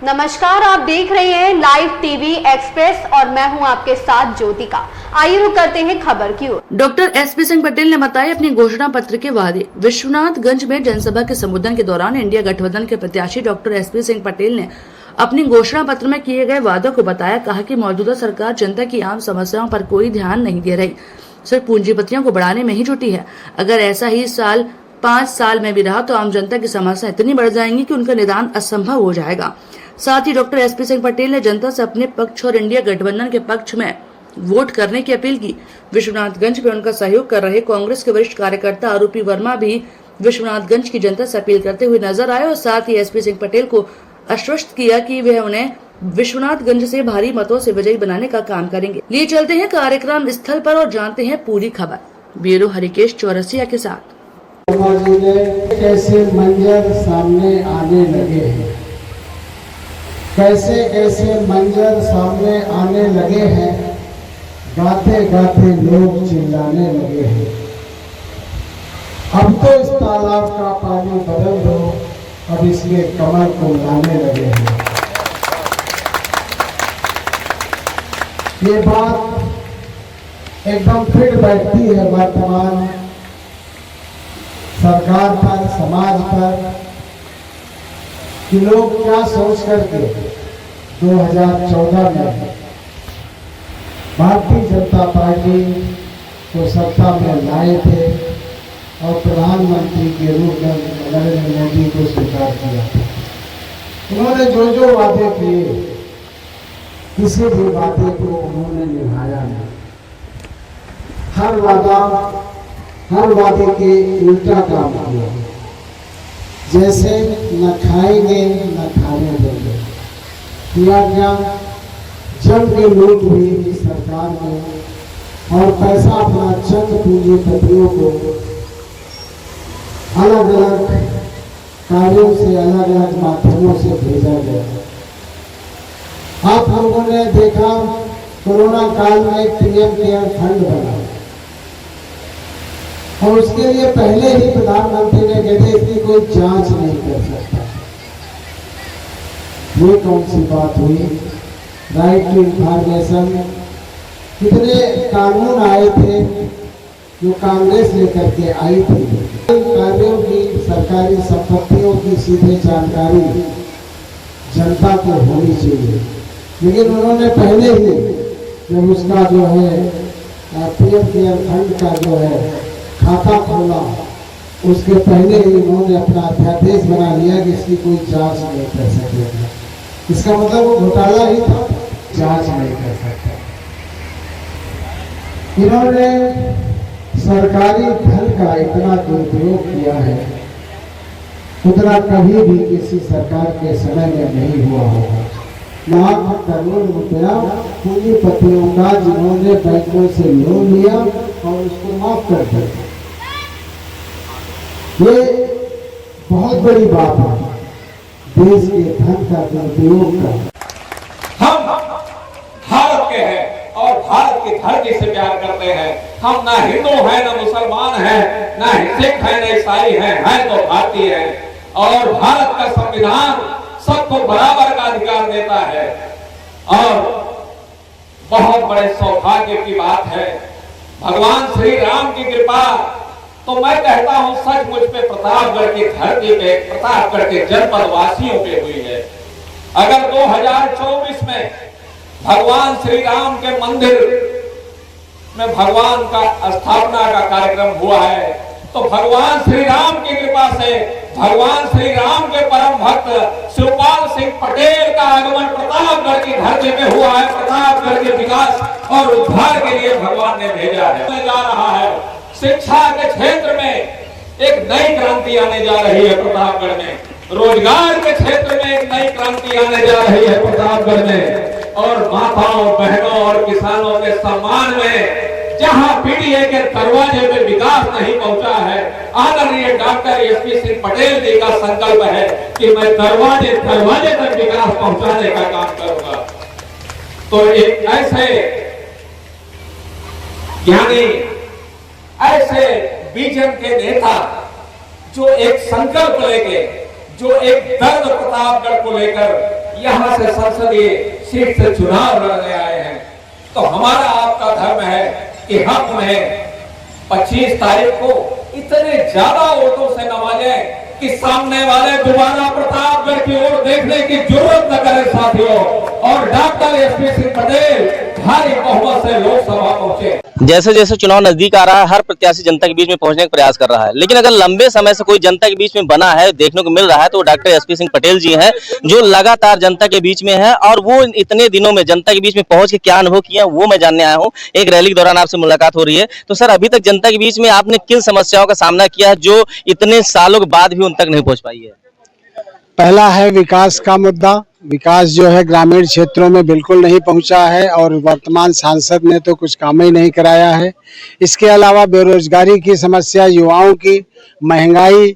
नमस्कार, आप देख रहे हैं लाइव टीवी एक्सप्रेस और मैं हूं आपके साथ ज्योतिका। आइए रुक करते हैं खबर की ओर। डॉक्टर एसपी सिंह पटेल ने बताया अपनी घोषणा पत्र के वादे। विश्वनाथगंज में जनसभा के संबोधन के दौरान इंडिया गठबंधन के प्रत्याशी डॉक्टर एसपी सिंह पटेल ने अपनी घोषणा पत्र में किए गए वादों को बताया। कहा कि मौजूदा सरकार जनता की आम समस्याओं पर कोई ध्यान नहीं दे रही, सिर्फ पूंजीपतियों को बढ़ाने में ही जुटी है। अगर ऐसा ही 5 साल में भी रहा तो आम जनता की समस्या इतनी बढ़ जाएंगी कि उनका निदान असंभव हो जाएगा। साथ ही डॉक्टर एसपी सिंह पटेल ने जनता से अपने पक्ष और इंडिया गठबंधन के पक्ष में वोट करने की अपील की। विश्वनाथगंज में उनका सहयोग कर रहे कांग्रेस के वरिष्ठ कार्यकर्ता आरोपी वर्मा भी विश्वनाथगंज की जनता से अपील करते हुए नजर आए और साथ ही एसपी सिंह पटेल को आश्वस्त किया कि वे उन्हें विश्वनाथगंज से भारी मतों से विजयी बनाने का काम करेंगे। लिए चलते हैं कार्यक्रम स्थल पर और जानते हैं पूरी खबर। ब्यूरो हरिकेश चौरसिया के साथ। कैसे मंजर सामने आने लगे हैं, कैसे मंजर सामने आने लगे हैं, गाते गाते लोग चिल्लाने लगे हैं। अब तो इस तालाब का पानी बदल दो, अब इसमें कमर को लाने लगे हैं। ये बात एकदम फिट बैठती है वर्तमान सरकार पर, समाज पर, कि लोग क्या सोच करके 2014 में भारतीय जनता पार्टी को सत्ता में लाए थे और प्रधानमंत्री के रूप में नरेंद्र मोदी को स्वीकार किया था। उन्होंने जो जो वादे किए, किसी भी वादे को उन्होंने निभाया नहीं। हर वादे के उल्टा काम किया। जैसे न खाएंगे न खाने देंगे किया गया। जब भी लूट हुई सरकार ने और पैसा अपना चंद पूंजीपतियों को अलग अलग कार्यों से, अलग अलग माध्यमों से भेजा गया। आप लोगों ने देखा कोरोना काल में पीएम केयर फंड बना और उसके लिए पहले ही प्रधानमंत्री ने कहते इसकी कोई जांच नहीं कर सकता। ये कौन सी बात हुई? राइट टू इंफॉर्मेशन, कितने कानून आए थे जो कांग्रेस लेकर के आई थी। कार्यों की, सरकारी संपत्तियों की सीधे जानकारी जनता को होनी चाहिए, लेकिन उन्होंने पहले ही जब उसका जो है पीएम केयर फंड का जो है खाता खोला, उसके पहले ही उन्होंने अपना अध्यादेश बना लिया कि इसकी कोई जांच नहीं कर सकेगा। इसका मतलब वो घोटाला ही था, जांच नहीं कर सकता। इन्होंने सरकारी धन का इतना दुरुपयोग किया है, उतना कभी भी किसी सरकार के समय में नहीं हुआ होगा। लाख करोड़ रुपया पूंजीपतियों का जिन्होंने बैंकों से लोन लिया और उसको माफ कर दिया। ये बहुत बड़ी बात है, देश के धन का दुरुपयोग का। हम भारत के हैं और भारत की धरती से प्यार करते हैं। हम ना हिंदू हैं, ना मुसलमान हैं, ना सिख हैं, ना ईसाई हैं तो भारतीय हैं। और भारत का संविधान सबको बराबर का अधिकार देता है और बहुत बड़े सौभाग्य की बात है, भगवान श्री राम की कृपा तो मैं कहता हूं सचमुच पे प्रतापगढ़ की धरती पे, प्रतापगढ़ के जनपद वासियों पे हुई है। अगर 2024 में भगवान श्री राम के मंदिर में भगवान का स्थापना का कार्यक्रम हुआ है तो भगवान श्री राम की कृपा से भगवान श्री राम के परम भक्त शिवपाल सिंह पटेल का आगमन प्रतापगढ़ की धरती पे हुआ है। प्रतापगढ़ के विकास और उद्धार के लिए भगवान ने भेजा है। जा रहा है शिक्षा के क्षेत्र में एक नई क्रांति आने जा रही है प्रतापगढ़ में, रोजगार के क्षेत्र में एक नई क्रांति आने जा रही है प्रतापगढ़ में, और माताओं, बहनों और किसानों के सम्मान में जहां पीडीए के दरवाजे में विकास नहीं पहुंचा है, आदरणीय डॉक्टर एसपी सिंह पटेल जी का संकल्प है कि मैं दरवाजे दरवाजे तक विकास पहुंचाने का काम करूंगा। तो एक ऐसे ज्ञानी, ऐसे विजन के नेता जो एक संकल्प लेके, जो एक दर्द प्रतापगढ़ को लेकर यहाँ से संसदीय सीट से चुनाव लड़ने आए हैं, तो हमारा आपका धर्म है कि हम उन्हें 25 तारीख को इतने ज्यादा वोटों से नवाजें कि सामने वाले दोबारा प्रतापगढ़ की ओर देखने की जरूरत न करे साथियों, और डॉक्टर एसपी सिंह पटेल भारी बहुमत से लोकसभा पहुंचे। जैसे जैसे चुनाव नजदीक आ रहा है, हर प्रत्याशी जनता के बीच में पहुंचने का प्रयास कर रहा है, लेकिन अगर लंबे समय से कोई जनता के बीच में बना है, देखने को मिल रहा है, तो डॉक्टर एसपी सिंह पटेल जी हैं, जो लगातार जनता के बीच में है। और वो इतने दिनों में जनता के बीच में पहुंच के क्या अनुभव किया वो मैं जानने आया हूं। एक रैली के दौरान आपसे मुलाकात हो रही है, तो सर अभी तक जनता के बीच में आपने किन समस्याओं का सामना किया है जो इतने सालों के बाद भी उन तक नहीं पहुंच पाई है? पहला है विकास का मुद्दा। विकास जो है ग्रामीण क्षेत्रों में बिल्कुल नहीं पहुंचा है, और वर्तमान सांसद ने तो कुछ काम ही नहीं कराया है। इसके अलावा बेरोजगारी की समस्या, युवाओं की, महंगाई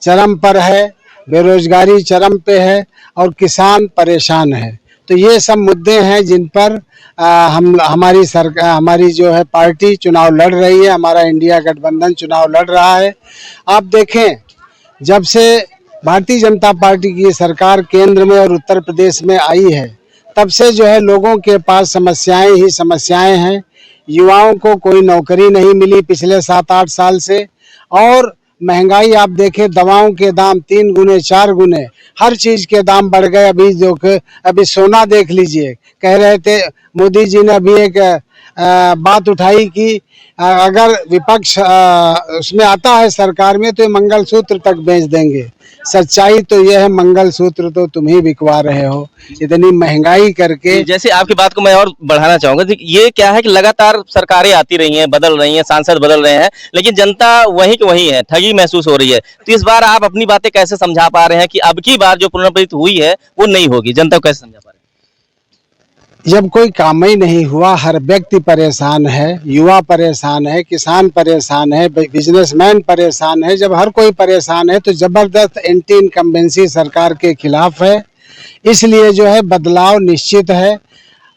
चरम पर है, बेरोजगारी चरम पे है, और किसान परेशान है। तो ये सब मुद्दे हैं जिन पर हमारी जो है पार्टी चुनाव लड़ रही है, हमारा इंडिया गठबंधन चुनाव लड़ रहा है। आप देखें, जब से भारतीय जनता पार्टी की सरकार केंद्र में और उत्तर प्रदेश में आई है, तब से जो है लोगों के पास समस्याएं ही समस्याएं हैं। युवाओं को कोई नौकरी नहीं मिली पिछले 7-8 साल से, और महंगाई आप देखें, दवाओं के दाम 3 गुने 4 गुने, हर चीज के दाम बढ़ गए। अभी सोना देख लीजिए, कह रहे थे मोदी जी ने अभी एक बात उठाई कि अगर विपक्ष उसमें आता है सरकार में तो ये मंगलसूत्र तक बेच देंगे। सच्चाई तो यह है, मंगलसूत्र तो तुम ही बिकवा रहे हो, इतनी महंगाई करके। जैसे आपकी बात को मैं और बढ़ाना चाहूंगा, ये क्या है कि लगातार सरकारें आती रही हैं, बदल रही हैं, सांसद बदल रहे हैं, लेकिन जनता वही की वही है, ठगी महसूस हो रही है। तो इस बार आप अपनी बातें कैसे समझा पा रहे हैं कि अब की बार जो पुनरावृत्ति हुई है वो नहीं होगी? जनता को कैसे समझा पा रहे हैं? जब कोई काम ही नहीं हुआ, हर व्यक्ति परेशान है, युवा परेशान है, किसान परेशान है, बिजनेसमैन परेशान है। जब हर कोई परेशान है तो जबरदस्त एंटी इनकम्बेंसी सरकार के खिलाफ है। इसलिए जो है बदलाव निश्चित है।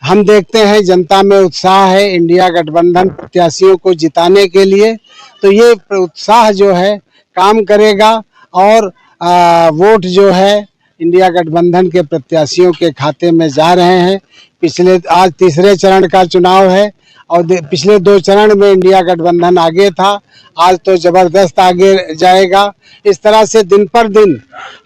हम देखते हैं जनता में उत्साह है इंडिया गठबंधन प्रत्याशियों को जिताने के लिए। तो ये उत्साह जो है काम करेगा, और वोट जो है इंडिया गठबंधन के प्रत्याशियों के खाते में जा रहे हैं। आज तीसरे चरण का चुनाव है, और पिछले 2 चरण में इंडिया गठबंधन आगे था, आज तो जबरदस्त आगे जाएगा। इस तरह से दिन पर दिन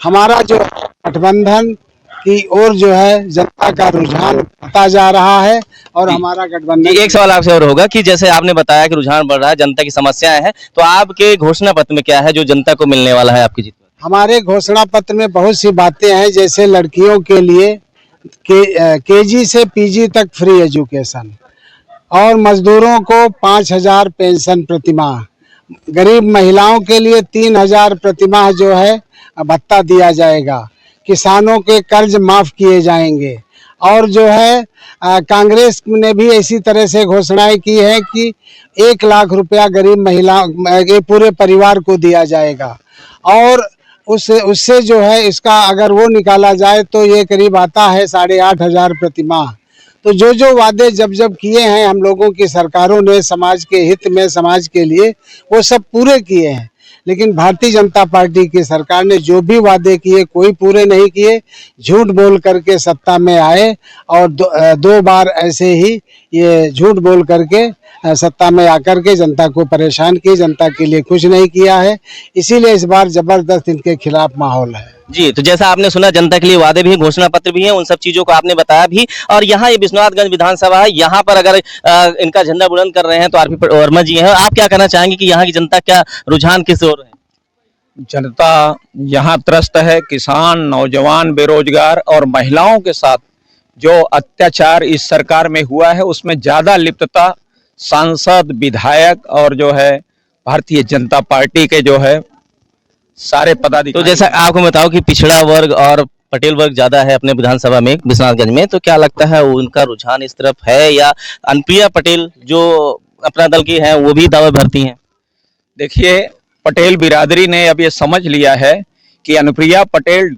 हमारा जो गठबंधन की ओर जो है जनता का रुझान बढ़ता जा रहा है, और हमारा गठबंधन। एक सवाल आपसे और होगा कि जैसे आपने बताया कि रुझान बढ़ रहा है, जनता की समस्याएं हैं, तो आपके घोषणा पत्र में क्या है जो जनता को मिलने वाला है आपकी जीत? हमारे घोषणा पत्र में बहुत सी बातें हैं, जैसे लड़कियों के लिए केजी से पीजी तक फ्री एजुकेशन, और मजदूरों को 5,000 पेंशन प्रतिमाह, गरीब महिलाओं के लिए 3,000 प्रतिमाह जो है भत्ता दिया जाएगा, किसानों के कर्ज माफ किए जाएंगे। और जो है कांग्रेस ने भी इसी तरह से घोषणाएं की है कि 1 लाख रुपया गरीब महिला पूरे परिवार को दिया जाएगा, और उससे जो है इसका अगर वो निकाला जाए तो ये करीब आता है 8,500 प्रतिमाह। तो जो वादे जब किए हैं हम लोगों की सरकारों ने समाज के हित में, समाज के लिए, वो सब पूरे किए हैं। लेकिन भारतीय जनता पार्टी की सरकार ने जो भी वादे किए कोई पूरे नहीं किए, झूठ बोल करके सत्ता में आए, और 2 बार ऐसे ही ये झूठ बोल करके सत्ता में आकर के जनता को परेशान की, जनता के लिए कुछ नहीं किया है। इसीलिए इस बार जबरदस्त इनके खिलाफ माहौल है। जी, तो जैसा आपने सुना, जनता के लिए वादे भी हैं, घोषणा पत्र भी हैं, उन सब चीजों को आपने बताया भी। और यहाँ ये विश्वनाथगंज विधानसभा है, यहाँ पर अगर इनका झंडा बुलंद कर रहे हैं तो आरपी वर्मा जी हैं। आप क्या कहना चाहेंगे कि यहाँ की जनता क्या रुझान किस ओर है? जनता यहाँ त्रस्त है। किसान, नौजवान, बेरोजगार और महिलाओं के साथ जो अत्याचार इस सरकार में हुआ है उसमें ज्यादा लिप्तता सांसद, विधायक और जो है भारतीय जनता पार्टी के जो है सारे पदाधिकारी। तो जैसा आपको बताओ कि पिछड़ा वर्ग और पटेल वर्ग ज्यादा है अपने विधानसभा में, विश्वनाथगंज में, तो क्या लगता है उनका रुझान इस तरफ है, या अनुप्रिया पटेल जो अपना दल की है वो भी दावे भरती हैं? देखिए, पटेल बिरादरी ने अब ये समझ लिया है कि अनुप्रिया पटेल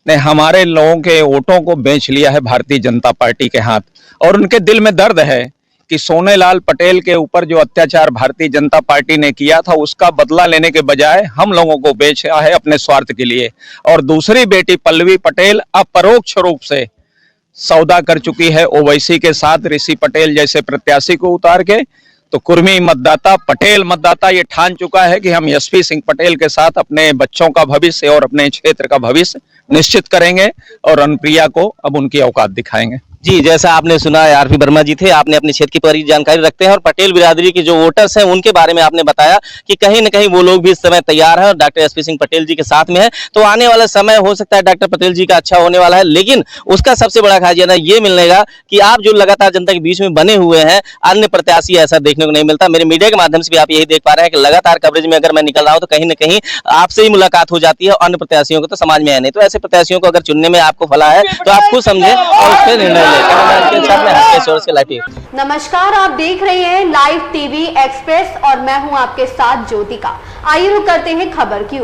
ने हमारे लोगों के वोटों को बेच लिया है भारतीय जनता पार्टी के हाथ, और उनके दिल में दर्द है कि सोनेलाल पटेल के ऊपर जो अत्याचार भारतीय जनता पार्टी ने किया था उसका बदला लेने के बजाय हम लोगों को बेचा है अपने स्वार्थ के लिए। और दूसरी बेटी पल्लवी पटेल अपरोक्ष रूप से सौदा कर चुकी है ओवैसी के साथ, ऋषि पटेल जैसे प्रत्याशी को उतार के। तो कुर्मी मतदाता, पटेल मतदाता ये ठान चुका है कि हम एसपी सिंह पटेल के साथ अपने बच्चों का भविष्य और अपने क्षेत्र का भविष्य निश्चित करेंगे और अनुप्रिया को अब उनकी औकात दिखाएंगे। जी, जैसा आपने सुना आरपी वर्मा जी थे, आपने अपने क्षेत्र की पूरी जानकारी रखते हैं और पटेल बिरादरी के जो वोटर्स हैं उनके बारे में आपने बताया कि कहीं न कहीं वो लोग भी इस समय तैयार हैं और डॉक्टर एसपी सिंह पटेल जी के साथ में है। तो आने वाला समय हो सकता है डॉक्टर पटेल जी का अच्छा होने वाला है, लेकिन उसका सबसे बड़ा खासियत ये मिलेगा कि आप जो लगातार जनता के बीच में बने हुए हैं, अन्य प्रत्याशी ऐसा देखने को नहीं मिलता। मेरे मीडिया के माध्यम से भी आप यही देख पा रहे हैं कि लगातार कवरेज में अगर मैं निकल रहा हूँ तो कहीं न कहीं आपसे ही मुलाकात हो जाती है, अन्य प्रत्याशियों को तो समाज में है नहीं। तो ऐसे प्रत्याशियों को अगर चुनने में आपको फला है तो आप खुद समझे और उस पर निर्णय लें। नमस्कार, आप देख रहे हैं लाइव टीवी एक्सप्रेस और मैं हूं आपके साथ ज्योतिका। आइए रुक करते हैं खबर की ओर।